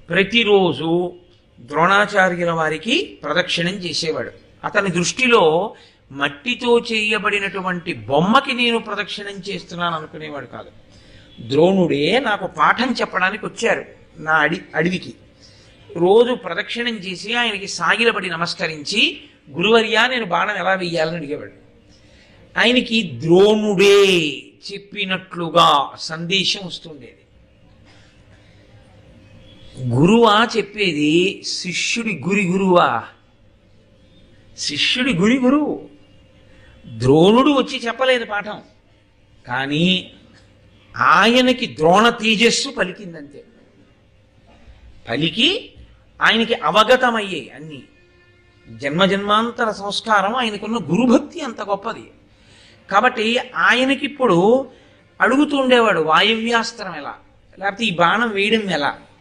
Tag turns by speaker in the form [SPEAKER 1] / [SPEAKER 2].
[SPEAKER 1] ప్రతిరోజు ద్రోణాచార్యుల వారికి ప్రదక్షిణం చేసేవాడు. అతని దృష్టిలో మట్టితో చేయబడినటువంటి బొమ్మకి నేను ప్రదక్షిణం చేస్తున్నాను అనుకునేవాడు కాదు. ద్రోణుడే నాకు పాఠం చెప్పడానికి వచ్చారు నా అడవికి. రోజు ప్రదక్షిణం చేసి ఆయనకి సాగిలపడి నమస్కరించి, గురువర్యా నేను బాణం ఎలా వెయ్యాలని అడిగేవాడు. ఆయనకి ద్రోణుడే చెప్పినట్లుగా సందేశం వస్తుండేది. గురువా చెప్పేది, శిష్యుడి గురువా? శిష్యుడి గురువు. ద్రోణుడు వచ్చి చెప్పలేదు పాఠం, కానీ ఆయనకి ద్రోణ తేజస్సు పలికిందంతే. పలికి ఆయనకి అవగతమయ్యే అన్ని జన్మజన్మాంతర సంస్కారం, ఆయనకున్న గురుభక్తి అంత గొప్పది. కాబట్టి ఆయనకిప్పుడు అడుగుతుండేవాడు, వాయవ్యాస్త్రం ఎలా, లేకపోతే ఈ బాణం వేయడం ఎలా.